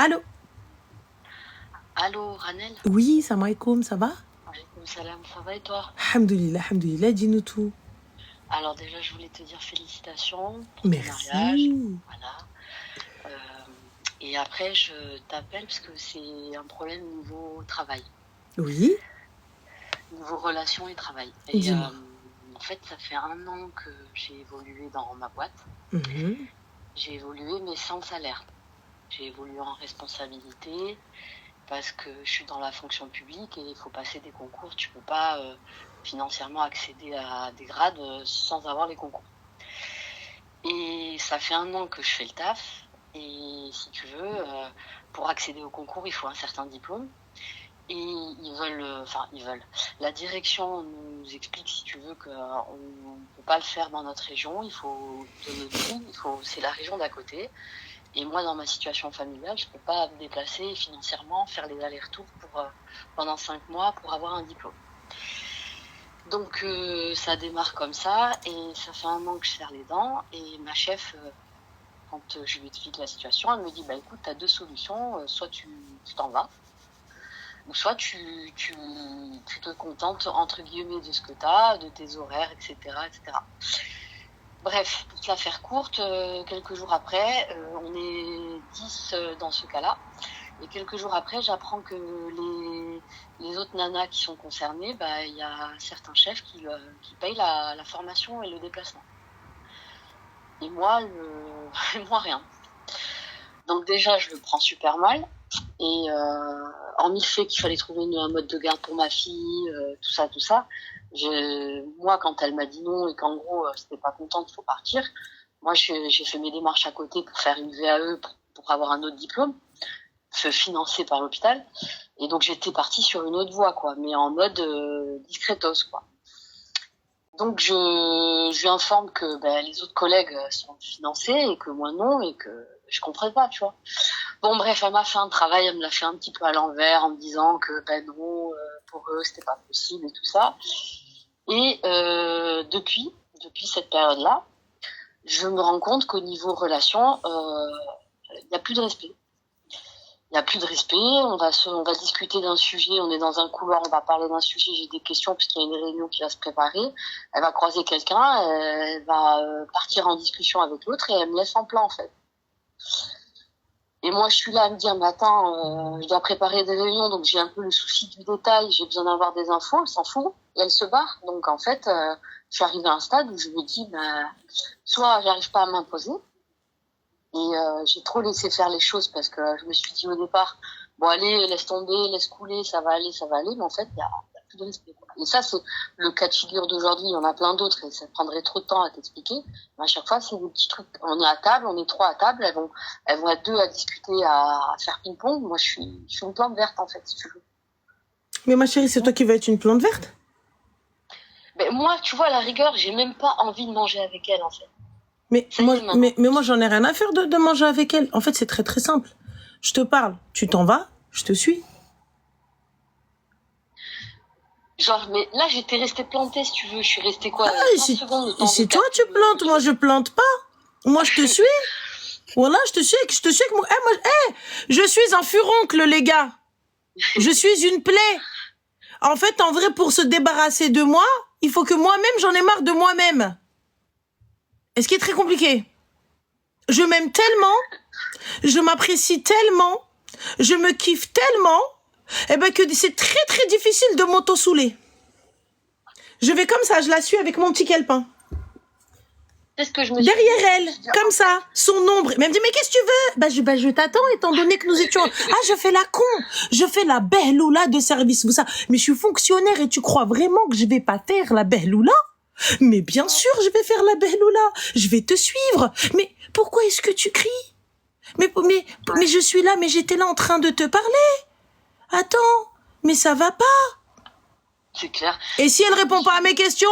Allô? Allô, Ranel? Oui, salam alaikum, ça va? Alaykoum salam, ça va et toi? Alhamdoulilah, dis-nous tout. Alors déjà, je voulais te dire félicitations pour ton mariage. Merci. Voilà. Euh, et après, je t'appelle parce que c'est un problème niveau travail, Oui, niveau relation et travail. Et dis-moi. en fait, ça fait 1 an que j'ai évolué dans ma boîte. Mhm. J'ai évolué, mais sans salaire. J'ai évolué en responsabilité parce que je suis dans la fonction publique et il faut passer des concours. Tu peux pas financièrement accéder à des grades sans avoir les concours. Et ça fait 1 an que je fais le taf. Et si tu veux, pour accéder au concours, il faut un certain diplôme. Et ils veulent. La direction nous explique, si tu veux, qu'on ne peut pas le faire dans notre région. Il faut de notre ville, c'est la région d'à côté. Et moi, dans ma situation familiale, je ne peux pas me déplacer financièrement, faire les allers-retours pendant 5 mois pour avoir un diplôme. Donc ça démarre comme ça et ça fait 1 an que je serre les dents et ma chef, quand je lui explique la situation, elle me dit écoute, tu as 2 solutions, soit tu t'en vas, ou soit tu te contentes entre guillemets de ce que tu as, de tes horaires, etc. etc. Bref, pour te la faire courte, quelques jours après, on est 10 dans ce cas-là. Et quelques jours après, j'apprends que les autres nanas qui sont concernées, il y a certains chefs qui payent la formation et le déplacement. Et moi, moi rien. Donc déjà, je le prends super mal. Et hormis le fait qu'il fallait trouver un mode de garde pour ma fille, tout ça, moi, quand elle m'a dit non et qu'en gros, c'était pas contente, il faut partir, moi, j'ai fait mes démarches à côté pour faire une VAE pour avoir un autre diplôme, financé par l'hôpital. Et donc, j'étais partie sur une autre voie, quoi, mais en mode discretos, quoi. Donc, je lui informe que les autres collègues sont financés et que moi, non, et que je comprends pas, tu vois. Bon, bref, elle m'a fait un travail, elle me l'a fait un petit peu à l'envers en me disant que, non, pour eux, c'était pas possible et tout ça. Et depuis cette période-là, je me rends compte qu'au niveau relation, il n'y a plus de respect. Il n'y a plus de respect, on va discuter d'un sujet, on est dans un couloir, on va parler d'un sujet, j'ai des questions parce qu'il y a une réunion qui va se préparer, elle va croiser quelqu'un, elle va partir en discussion avec l'autre et elle me laisse en plan en fait. Et moi, je suis là à me dire, mais attends, je dois préparer des réunions, donc j'ai un peu le souci du détail, j'ai besoin d'avoir des infos, elle s'en fout, et elle se barre. Donc en fait, je suis arrivée à un stade où je me dis, soit j'arrive pas à m'imposer, et j'ai trop laissé faire les choses parce que je me suis dit au départ, bon allez, laisse tomber, laisse couler, ça va aller, mais en fait, il y a plus de respect. Et ça, c'est le cas de figure d'aujourd'hui, il y en a plein d'autres, et ça prendrait trop de temps à t'expliquer. Mais à chaque fois, c'est des petits trucs. On est à table, on est 3 à table, elles vont être 2 à discuter, à faire ping-pong. Moi, je suis une plante verte, en fait, si tu veux. Mais ma chérie, c'est toi qui vas être une plante verte? Moi, tu vois, à la rigueur, j'ai même pas envie de manger avec elle, en fait. Mais moi, j'en ai rien à faire de manger avec elle. En fait, c'est très, très simple. Je te parle, tu t'en vas, je te suis. Genre, mais là, j'étais restée plantée, si tu veux. Je suis restée quoi, 30 secondes de temps. Et si toi, tu plantes, moi, je plante pas. Moi, je te suis. Voilà, je te suis avec mon... je suis un furoncle, les gars. Je suis une plaie. En fait, en vrai, pour se débarrasser de moi, il faut que moi-même, j'en ai marre de moi-même. Et ce qui est très compliqué. Je m'aime tellement, je m'apprécie tellement, je me kiffe tellement, que c'est très très difficile de m'auto-souler. Je vais comme ça, je la suis avec mon petit calepin. C'est ce que je me derrière elle, comme ça, son ombre. Mais elle me dit, mais qu'est-ce que tu veux? Je t'attends, étant donné que nous étions... je fais la con, je fais la behloula de service, vous ça. Mais je suis fonctionnaire et tu crois vraiment que je vais pas faire la behloula? Mais bien sûr, je vais faire la behloula. Je vais te suivre. Mais pourquoi est-ce que tu cries? Mais je suis là, mais j'étais là en train de te parler. Attends, mais ça va pas. C'est clair. Et si elle répond pas à mes questions,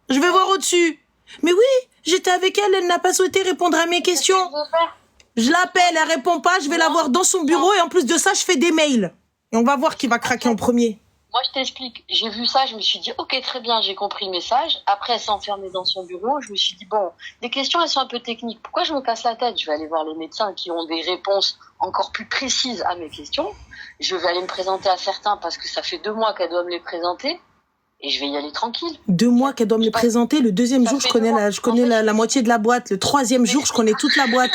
je vais voir au-dessus. Mais oui, j'étais avec elle, elle n'a pas souhaité répondre à mes questions. Je l'appelle, elle répond pas, je vais la voir dans son bureau et en plus de ça, je fais des mails. Et on va voir qui va craquer en premier. Moi, je t'explique. J'ai vu ça, je me suis dit, ok, très bien, j'ai compris le message. Après, elle s'est enfermée dans son bureau. Je me suis dit, bon, les questions, elles sont un peu techniques. Pourquoi je me casse la tête? Je vais aller voir les médecins qui ont des réponses encore plus précises à mes questions. Je vais aller me présenter à certains parce que ça fait 2 mois qu'elle doit me les présenter. Et je vais y aller tranquille. 2 mois qu'elle doit me les présenter. Le 2e jour, je connais la moitié de la boîte. Le 3e jour, je connais toute la boîte.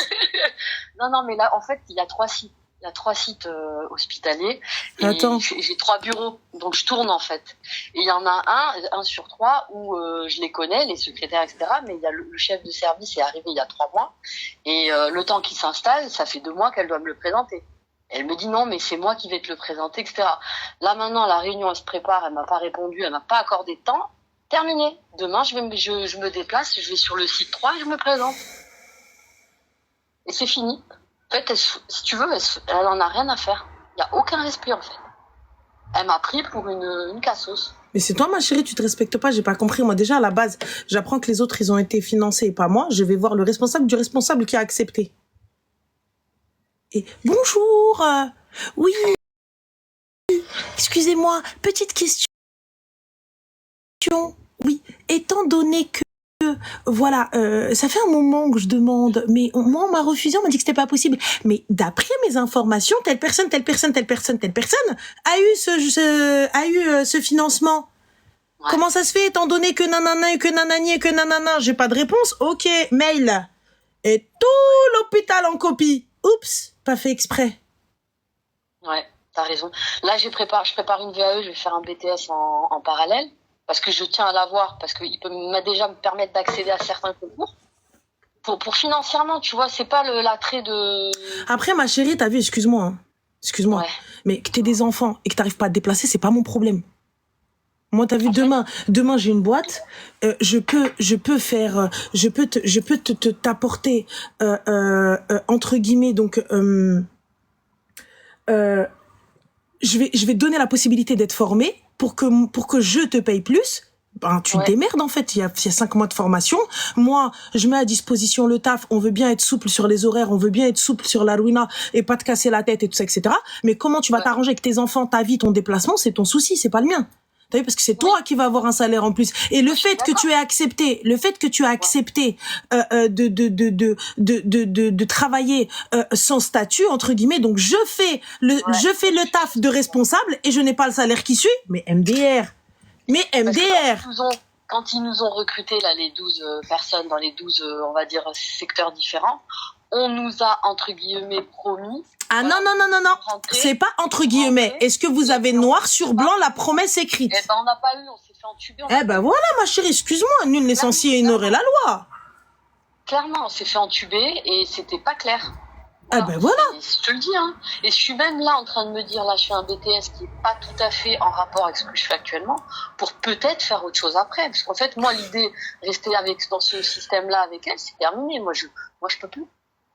Non, mais là, en fait, il y a 3 sites. Il y a 3 sites hospitaliers. Et Attends. j'ai 3 bureaux. Donc, je tourne, en fait. Et il y en a un sur 3 où je les connais, les secrétaires, etc. Mais il y a le chef de service est arrivé il y a 3 mois. Et le temps qu'il s'installe, ça fait 2 mois qu'elle doit me le présenter. Elle me dit non, mais c'est moi qui vais te le présenter, etc. Là, maintenant, la réunion, elle se prépare. Elle m'a pas répondu. Elle m'a pas accordé de temps. Terminé. Demain, je me déplace. Je vais sur le site 3 et je me présente. Et c'est fini. En fait, si tu veux, elle en a rien à faire. Il y a aucun respect, en fait. Elle m'a pris pour une cassos. Mais c'est toi, ma chérie, tu te respectes pas, j'ai pas compris. Moi, déjà, à la base, j'apprends que les autres, ils ont été financés et pas moi. Je vais voir le responsable du responsable qui a accepté. Et bonjour, oui, excusez-moi, petite question. Oui, étant donné que voilà, ça fait un moment que je demande, mais moi on m'a refusé, on m'a dit que c'était pas possible. Mais d'après mes informations, telle personne a eu ce financement. Ouais. Comment ça se fait, étant donné que nanana et que nanani et que nanana, j'ai pas de réponse. Ok, mail. Et tout l'hôpital en copie. Oups, pas fait exprès. Ouais, t'as raison. Là, je prépare une VAE, je vais faire un BTS en parallèle. Parce que je tiens à l'avoir, parce qu'il peut déjà me permettre d'accéder à certains concours. Pour financièrement, tu vois, c'est pas l'attrait de... Après, ma chérie, t'as vu, excuse-moi, Ouais. mais que t'aies des enfants et que t'arrives pas à te déplacer, c'est pas mon problème. Moi, t'as vu, demain, j'ai une boîte, je peux t'apporter, entre guillemets, donc, je vais te donner la possibilité d'être formé pour que je te paye plus. Ben, tu te démerdes, en fait. Il y a 5 mois de formation. Moi, je mets à disposition le taf. On veut bien être souple sur les horaires. On veut bien être souple sur la ruina et pas te casser la tête et tout ça, etc. Mais comment tu vas t'arranger avec tes enfants, ta vie, ton déplacement, c'est ton souci, c'est pas le mien. T'as vu, parce que c'est toi qui vas avoir un salaire en plus. Et le fait que tu aies accepté, de travailler sans statut, entre guillemets, donc je fais le taf de responsable et je n'ai pas le salaire qui suit, mais MDR. Quand ils nous ont recrutés, là, les 12 personnes dans les 12, on va dire, secteurs différents, on nous a, entre guillemets, promis... Ah non, c'est pas entre guillemets. Est-ce que vous avez noir sur blanc la promesse écrite? Eh ben, on n'a pas eu, on s'est fait entuber. Eh ben voilà, ma chérie, excuse-moi, nul n'est censé ignorer la loi. Clairement, on s'est fait entuber et c'était pas clair. Eh ben voilà. Je te le dis, hein. Et je suis même là en train de me dire, là, je fais un BTS qui est pas tout à fait en rapport avec ce que je fais actuellement, pour peut-être faire autre chose après. Parce qu'en fait, moi, l'idée, rester dans ce système-là avec elle, c'est terminé. Moi, je peux plus.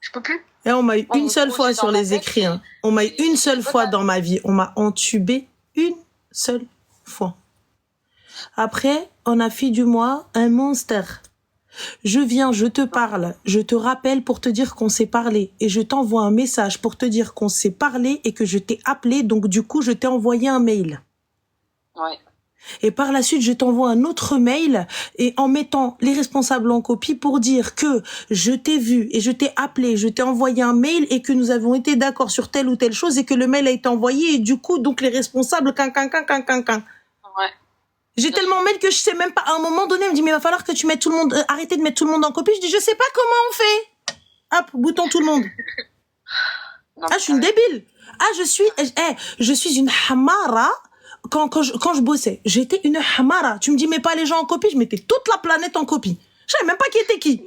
Je peux plus. Et on m'a eu une seule fois sur les écrits. Hein. On m'a eu une seule fois dans ma vie. On m'a entubé une seule fois. Après, on a fait du moi un monster. Je viens, je te parle, je te rappelle pour te dire qu'on s'est parlé. Et je t'envoie un message pour te dire qu'on s'est parlé et que je t'ai appelé. Donc du coup, je t'ai envoyé un mail. Ouais. Et par la suite, je t'envoie un autre mail et en mettant les responsables en copie pour dire que je t'ai vu et je t'ai appelé, je t'ai envoyé un mail et que nous avons été d'accord sur telle ou telle chose et que le mail a été envoyé et du coup, donc les responsables, Ouais. J'ai tellement mail que je sais même pas, à un moment donné, elle me dit, mais il va falloir que tu mettes tout le monde, arrêtez de mettre tout le monde en copie. Je dis, je sais pas comment on fait. Hop, bouton tout le monde. Non, je suis une débile. Je suis une hamara. Quand je bossais, j'étais une hamara. Tu me dis, mets pas les gens en copie, je mettais toute la planète en copie. Je savais même pas qui était qui.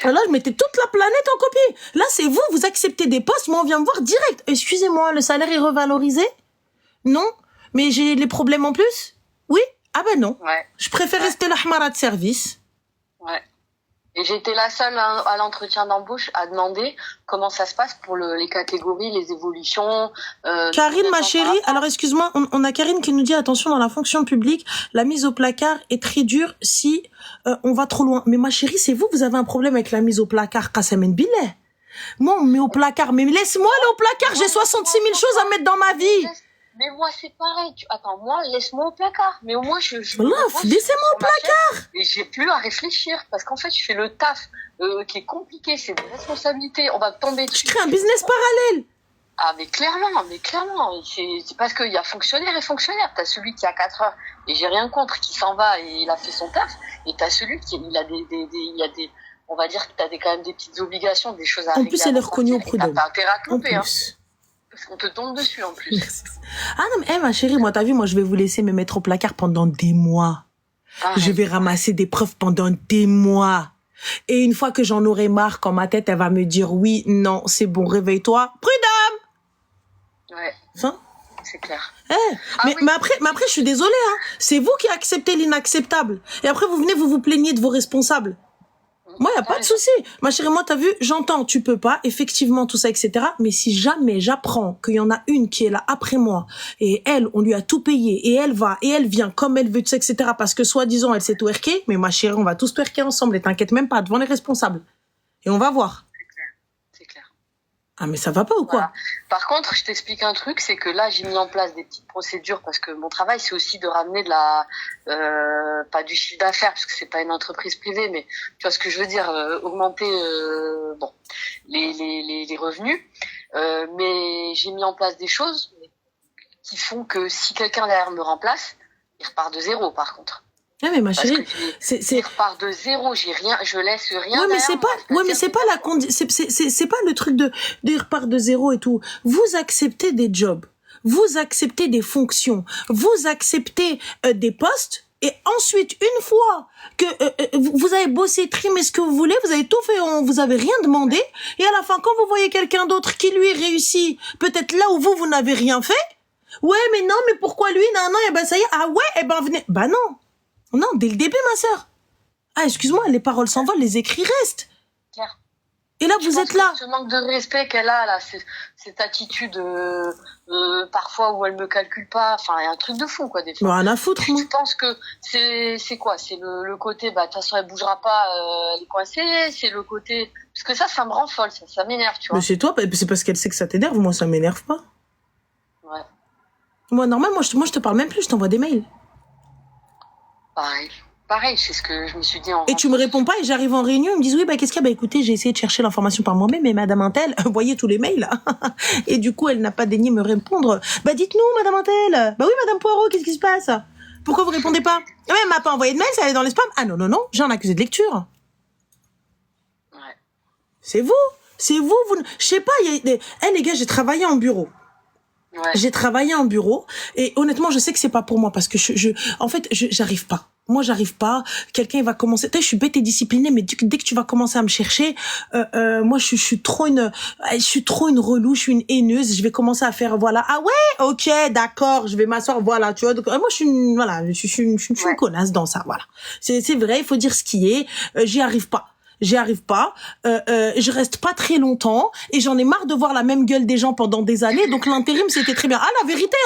Là, je mettais toute la planète en copie. Là, c'est vous acceptez des postes, moi, on vient me voir direct. Excusez-moi, le salaire est revalorisé? Non. Mais j'ai les problèmes en plus? Oui? Ah ben non. Ouais. Je préfère rester la hamara de service. Ouais. Et j'étais la seule à l'entretien d'embauche à demander comment ça se passe pour les catégories, les évolutions. Karine, ma chérie, alors excuse-moi, on a Karine qui nous dit attention dans la fonction publique, la mise au placard est très dure si on va trop loin. Mais ma chérie, c'est vous avez un problème avec la mise au placard, Kassamen Billet. Moi, on me met au placard, mais laisse-moi aller au placard, j'ai 66 000 choses à mettre dans ma vie. Mais moi, c'est pareil. Attends, moi, laisse-moi au placard. Mais au moins, je Là, laissez-moi au placard. Et j'ai plus à réfléchir. Parce qu'en fait, je fais le taf qui est compliqué. C'est des responsabilités. On va tomber dessus. Je crée un business parallèle. Ah, mais clairement. C'est parce qu'il y a fonctionnaire et fonctionnaire. T'as celui qui a 4 heures et j'ai rien contre, qui s'en va et il a fait son taf. Et t'as celui il a des, on va dire que t'as quand même des petites obligations, des choses à En plus, elle est reconnue au prud'homme. T'as pas intérêt à te En louper, hein. plus. Parce qu'on te tombe dessus, en plus. Ah non, mais ma chérie, moi, t'as vu, moi, je vais vous laisser me mettre au placard pendant des mois. Je vais ramasser des preuves pendant des mois. Et une fois que j'en aurai marre, quand ma tête, elle va me dire oui, non, c'est bon, réveille-toi. Prud'homme! Ouais. Enfin, c'est clair. Mais après, je suis désolée, hein. C'est vous qui acceptez l'inacceptable. Et après, vous venez, vous plaignez de vos responsables. Moi, y a pas de souci. Ma chérie, moi, t'as vu, j'entends, tu peux pas, effectivement, tout ça, etc. Mais si jamais j'apprends qu'il y en a une qui est là après moi, et elle, on lui a tout payé, et elle va, et elle vient comme elle veut, tout ça, etc. Parce que, soi-disant, elle s'est twerkée, mais ma chérie, on va tous twerker ensemble, et t'inquiète même pas, devant les responsables. Et on va voir. C'est clair. Ah, mais ça va pas ou quoi? Voilà. Par contre, je t'explique un truc, c'est que là, j'ai mis en place des petites procédures parce que mon travail, c'est aussi de ramener de la, pas du chiffre d'affaires parce que c'est pas une entreprise privée, mais tu vois ce que je veux dire, augmenter, bon, les revenus. Mais j'ai mis en place des choses qui font que si quelqu'un derrière me remplace, il repart de zéro, par contre. Ah mais ma chérie, il repart de zéro, j'ai rien, je laisse rien. Ouais mais c'est pas, c'est pas le truc de repart de zéro et tout. Vous acceptez des jobs, vous acceptez des fonctions, vous acceptez des postes et ensuite une fois que vous avez bossé, trimé ce que vous voulez, vous avez tout fait, vous avez rien demandé et à la fin quand vous voyez quelqu'un d'autre qui lui réussit, peut-être là où vous n'avez rien fait. Ouais mais non mais pourquoi lui non et ben ça y est ah ouais et ben venez bah non. Non, dès le début, ma sœur. Ah, excuse-moi, les paroles s'envolent, les écrits restent. Claire. Et là, vous êtes là. Ce manque de respect qu'elle a, là, cette attitude, parfois où elle me calcule pas, enfin, il y a un truc de fou, quoi, des fois. Rien à foutre, moi. Je pense que c'est quoi? C'est le côté, bah, de toute façon, elle bougera pas, elle est coincée, c'est le côté, parce que ça me rend folle, ça m'énerve, tu vois. Mais c'est toi, c'est parce qu'elle sait que ça t'énerve, moi, ça m'énerve pas. Ouais. Moi, normal, moi, je te parle même plus, je t'envoie des mails. Pareil, c'est ce que je me suis dit Et tu me réponds pas et j'arrive en réunion, ils me disent oui, bah qu'est-ce qu'il y a? Bah écoutez, j'ai essayé de chercher l'information par moi-même, mais madame Intel, voyez tous les mails. Et du coup, elle n'a pas daigné me répondre. Bah dites-nous, madame Intel. Bah oui, madame Poirot, qu'est-ce qui se passe? Pourquoi vous répondez pas? Ah ouais, elle m'a pas envoyé de mail, ça allait dans les spams. Ah non, j'ai un accusé de lecture. Ouais. C'est vous, je sais pas, les gars, j'ai travaillé en bureau. Ouais. J'ai travaillé en bureau et honnêtement, je sais que c'est pas pour moi parce que en fait, j'arrive pas. Moi, j'arrive pas. Quelqu'un va commencer. Je suis bête et disciplinée, mais dès que tu vas commencer à me chercher, moi, je suis trop une relou, je suis une haineuse. Je vais commencer à faire voilà. Ah ouais, ok, d'accord. Je vais m'asseoir, voilà. Tu vois. Donc, moi, je suis une connasse dans ça. Voilà. C'est vrai. Il faut dire ce qui est. J'y arrive pas. Je reste pas très longtemps et j'en ai marre de voir la même gueule des gens pendant des années. Donc l'intérim c'était très bien. Ah la vérité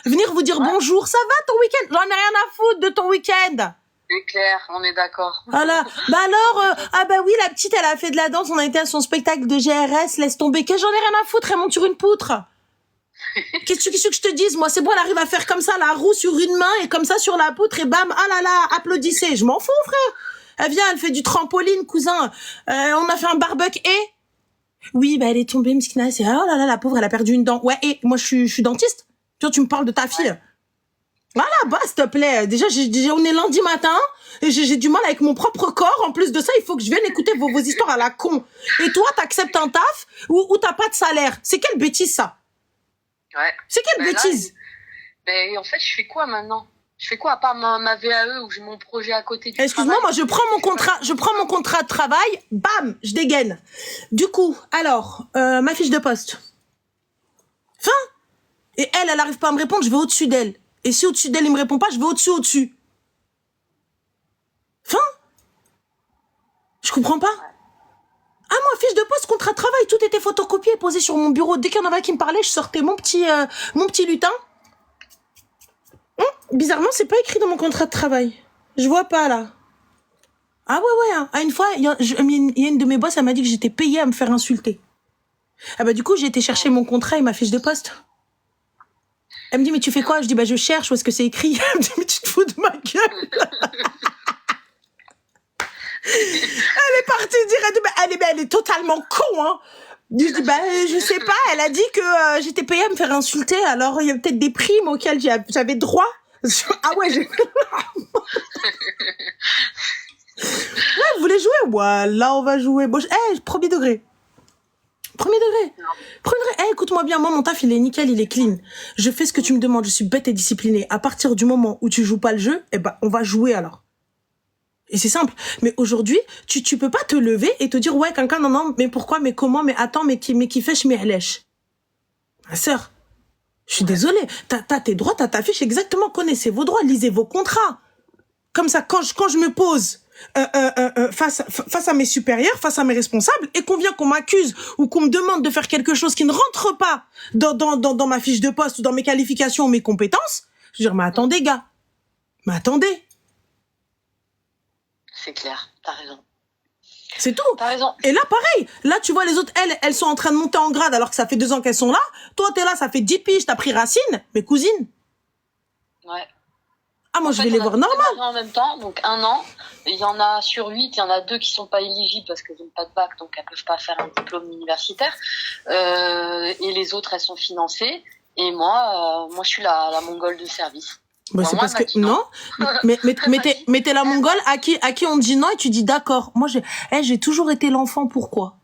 venir vous dire bonjour, ça va ton week-end? J'en ai rien à foutre de ton week-end. C'est clair, on est d'accord. Voilà. Bah alors oui la petite elle a fait de la danse, on a été à son spectacle de GRS, laisse tomber. Que j'en ai rien à foutre, elle monte sur une poutre. Qu'est-ce que je te dise? Moi c'est bon, elle arrive à faire comme ça la roue sur une main et comme ça sur la poutre et bam, ah là là, applaudissez. Je m'en fous frère. Elle vient, elle fait du trampoline, cousin. On a fait un barbecue et... Oui, bah elle est tombée, Mskina. C'est oh là là, la pauvre, elle a perdu une dent. Ouais, et moi je suis dentiste. Tu me parles de ta fille. Voilà, bah s'il te plaît. Déjà, on est lundi matin et j'ai du mal avec mon propre corps. En plus de ça, il faut que je vienne écouter vos histoires à la con. Et toi, t'acceptes un taf ou t'as pas de salaire. C'est quelle bêtise ça? Ouais. C'est quelle bêtise? En fait, je fais quoi maintenant? Je fais quoi à part ma VAE où j'ai mon projet à côté du Excuse-moi, moi je prends mon contrat de travail, bam, je dégaine. Du coup, alors, ma fiche de poste. Fin. Et elle arrive pas à me répondre, je vais au-dessus d'elle. Et si au-dessus d'elle, il me répond pas, je vais au-dessus. Fin. Je comprends pas. Ah, moi, fiche de poste, contrat de travail, tout était photocopié et posé sur mon bureau. Dès qu'il y en avait qui me parlait, je sortais mon petit lutin. Bizarrement, c'est pas écrit dans mon contrat de travail. Je vois pas, là. Ah ouais. À une fois, il y a une de mes boss, elle m'a dit que j'étais payée à me faire insulter. Ah bah du coup, j'ai été chercher mon contrat et ma fiche de poste. Elle me dit, mais tu fais quoi? Je dis, bah, je cherche, où est-ce que c'est écrit? Elle me dit, mais tu te fous de ma gueule. Elle est partie direct, elle est totalement con, hein. Je dis, bah, je sais pas, elle a dit que j'étais payée à me faire insulter, alors il y a peut-être des primes auxquelles j'avais droit. Ah ouais, ouais, vous voulez jouer? Voilà, on va jouer. Bon, premier degré. Premier degré. Écoute-moi bien, moi, mon taf, il est nickel, il est clean. Je fais ce que tu me demandes, je suis bête et disciplinée. À partir du moment où tu joues pas le jeu, on va jouer alors. Et c'est simple. Mais aujourd'hui, tu peux pas te lever et te dire, ouais, quelqu'un, non, mais pourquoi, mais comment, mais attends, mais qui fait, je m'élèche. Ma sœur, je suis désolée. T'as tes droits, t'as ta fiche, exactement. Connaissez vos droits, lisez vos contrats. Comme ça, quand je me pose face à mes supérieurs, face à mes responsables, et qu'on vient qu'on m'accuse ou qu'on me demande de faire quelque chose qui ne rentre pas dans ma fiche de poste ou dans mes qualifications ou mes compétences, je veux dire, mais attendez, gars. Mais attendez. C'est clair, t'as raison. C'est tout. T'as raison. Et là, pareil. Là, tu vois, les autres, elles sont en train de monter en grade alors que ça fait 2 ans qu'elles sont là. Toi, t'es là, ça fait 10 piges, t'as pris racine. Mes cousines. Ouais. Ah, moi, je vais les voir normal. En même temps, donc 1 an, il y en a sur 8, il y en a 2 qui sont pas éligibles parce qu'elles n'ont pas de bac, donc elles peuvent pas faire un diplôme universitaire. Et les autres, elles sont financées. Et moi, je suis la mongole de service. Bah, c'est parce que non, mais t'es la mongole à qui on dit non et tu dis d'accord. Moi j'ai toujours été l'enfant, pourquoi?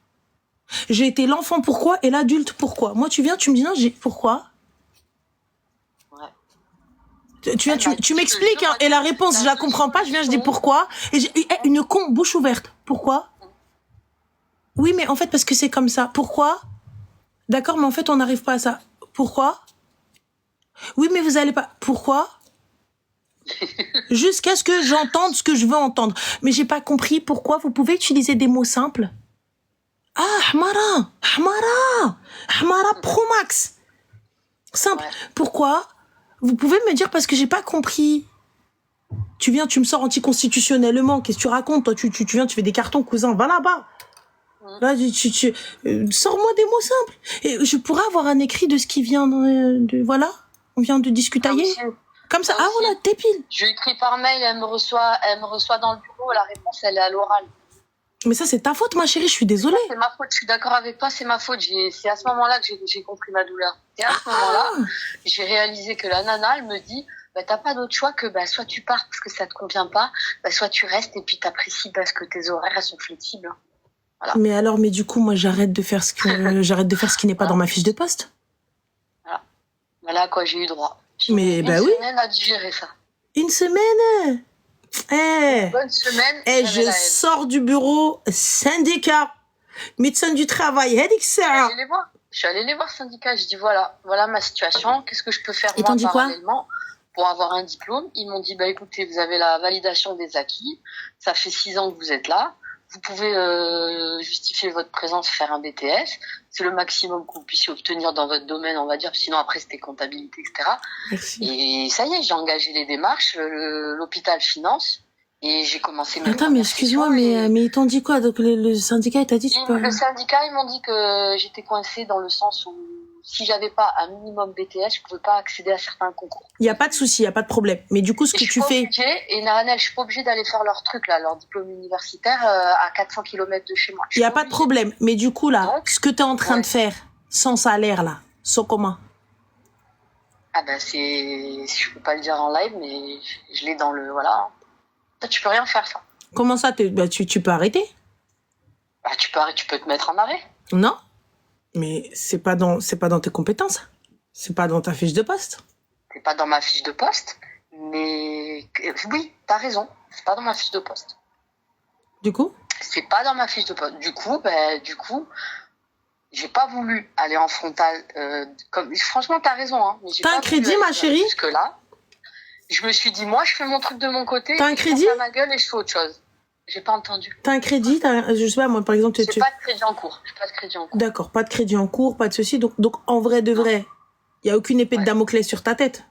J'ai été l'enfant pourquoi et l'adulte pourquoi? Moi tu viens tu me dis non, pourquoi? Ouais. Tu m'expliques hein, et la réponse je la comprends pas, je viens je dis pourquoi et j'ai une bouche ouverte. Pourquoi? Oui mais en fait parce que c'est comme ça. Pourquoi? D'accord mais en fait on n'arrive pas à ça. Pourquoi? Oui mais vous allez pas. Pourquoi? Jusqu'à ce que j'entende ce que je veux entendre. Mais j'ai pas compris pourquoi vous pouvez utiliser des mots simples. Ah, Hamara Pro Max. Simple. Ouais. Pourquoi? Vous pouvez me dire parce que j'ai pas compris. Tu viens, tu me sors anticonstitutionnellement. Qu'est-ce que tu racontes? Toi, tu viens, tu fais des cartons, cousin. Va là-bas. Là, sors-moi des mots simples. Et je pourrais avoir un écrit de ce qui vient voilà. On vient de discuter. Comme ça, voilà, t'es pile. Je lui écris par mail, elle me reçoit dans le bureau, la réponse, elle est à l'oral. Mais ça, c'est ta faute, ma chérie, je suis désolée. C'est ma faute, je suis d'accord avec toi, c'est ma faute. C'est à ce moment-là que j'ai compris ma douleur. Et à ce moment-là, j'ai réalisé que la nana, elle me dit, bah, t'as pas d'autre choix que, bah, soit tu pars parce que ça te convient pas, bah, soit tu restes et puis t'apprécies parce que tes horaires, elles sont flexibles. Voilà. Mais du coup, moi, j'arrête de faire ce qui n'est pas dans ma fiche de poste. Voilà. Voilà à quoi j'ai eu droit. Mais une semaine à digérer ça. Une semaine. Une bonne semaine. Je sors du bureau syndicat, médecin du travail. Je suis allée les voir syndicat. Je dis voilà ma situation. Qu'est-ce que je peux faire moi parallèlement pour avoir un diplôme? Ils m'ont dit bah écoutez, vous avez la validation des acquis. Ça fait 6 ans que vous êtes là. Vous pouvez justifier votre présence, faire un BTS. C'est le maximum que vous puissiez obtenir dans votre domaine, on va dire. Sinon, après, c'était comptabilité, etc. Merci. Et ça y est, j'ai engagé les démarches. L'hôpital finance. Et j'ai commencé mes Attends, mais excuse-moi, mais ils t'ont dit quoi? Donc, le syndicat, il t'a dit Le syndicat, ils m'ont dit que j'étais coincée dans le sens où si j'avais pas un minimum BTS, je pouvais pas accéder à certains concours. Il y a pas de souci, il y a pas de problème. Mais du coup, ce que tu fais... Et Naranel, je suis pas obligée d'aller faire leur truc, là, leur diplôme universitaire à 400 km de chez moi. Il y a pas de problème. Mais du coup, là, ce que t'es en train de faire, sans salaire, là, sans comment? Ah ben, je peux pas le dire en live, mais je l'ai dans le... Voilà. Toi, tu peux rien faire, ça. Comment ça? Tu peux arrêter? Bah, tu peux te mettre en arrêt. Non. Mais c'est pas dans tes compétences. C'est pas dans ta fiche de poste. C'est pas dans ma fiche de poste, mais oui, t'as raison. C'est pas dans ma fiche de poste. Du coup? C'est pas dans ma fiche de poste. Du coup, j'ai pas voulu aller en frontal. Franchement, t'as raison. Hein, t'as un crédit, ma chérie? Jusque là, je me suis dit, moi, je fais mon truc de mon côté. T'as un crédit? Je ferme ma gueule et je fais autre chose. J'ai pas entendu. T'as un crédit? Je sais pas, moi, par exemple... J'ai pas de crédit en cours. D'accord, pas de crédit en cours, pas de ceci. Donc en vrai de vrai, il y a aucune épée de Damoclès sur ta tête?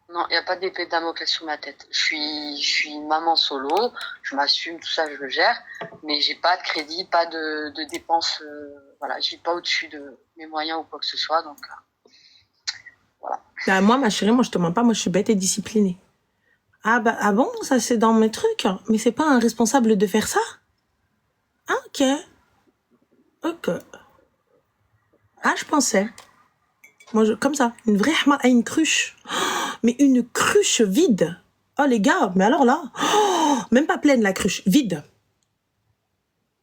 Non, il y a pas d'épée de Damoclès sur ma tête. Je suis une maman solo, je m'assume, tout ça, je le gère. Mais j'ai pas de crédit, pas de dépenses. Voilà, je vis pas au-dessus de mes moyens ou quoi que ce soit. Donc, voilà. Bah, moi, ma chérie, moi, je te mens pas. Moi, je suis bête et disciplinée. Ah, bah, ah bon, ça, c'est dans mes trucs. Mais c'est pas un responsable de faire ça? Ah, ok. Ok. Ah, je pensais. Moi, comme ça. Une vraie hma à une cruche. Oh, mais une cruche vide. Oh, les gars, mais alors là, oh, même pas pleine, la cruche. Vide.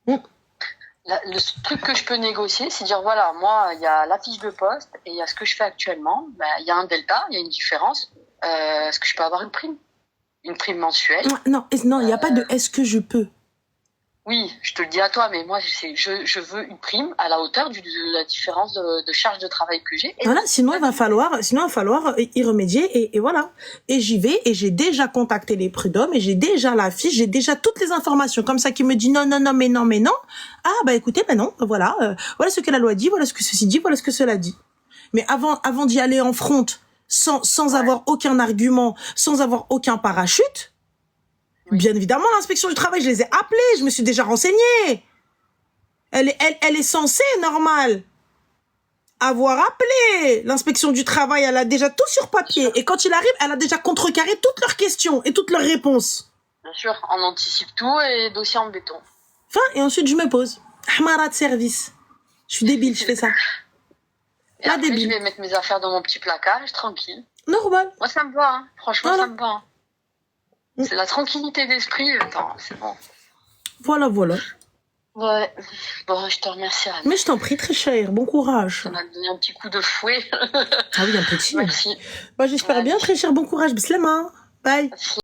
Le truc que je peux négocier, c'est dire voilà, moi, il y a la fiche de poste et il y a ce que je fais actuellement. Ben, il y a un delta, il y a une différence. Est-ce que je peux avoir une prime? Une prime mensuelle? Non, il n'y a pas de est-ce que je peux. Oui, je te le dis à toi, mais moi, je veux une prime à la hauteur de la différence de charge de travail que j'ai. Voilà, sinon il va falloir y remédier et voilà. Et j'y vais et j'ai déjà contacté les prud'hommes et j'ai déjà la fiche, j'ai déjà toutes les informations comme ça qui me dit non, mais non. Ah, bah écoutez, ben non, voilà, voilà ce que la loi dit, voilà ce que ceci dit, voilà ce que cela dit. Mais avant d'y aller en front, sans avoir aucun argument, sans avoir aucun parachute, oui. Bien évidemment, l'inspection du travail, je les ai appelés, je me suis déjà renseignée. Elle est censée, normal, avoir appelé l'inspection du travail. Elle a déjà tout sur papier. Et quand il arrive, elle a déjà contrecarré toutes leurs questions et toutes leurs réponses. Bien sûr, on anticipe tout et dossier en béton. Enfin, et ensuite, je me pose. Ahmara de service. Je suis débile, je fais ça. Et après, débile. Je vais mettre mes affaires dans mon petit placard, tranquille. Normal. Moi, ça me va, hein. Franchement, voilà. Ça me va. Hein. C'est la tranquillité d'esprit. Attends, c'est bon. Voilà. Ouais. Bon, je te remercie, Anne. Mais je t'en prie, très cher. Bon courage. Ça m'a donné un petit coup de fouet. Ah oui, un petit. Merci. Bah, j'espère bien, très cher. Bon courage. Bislama. Bye. Merci.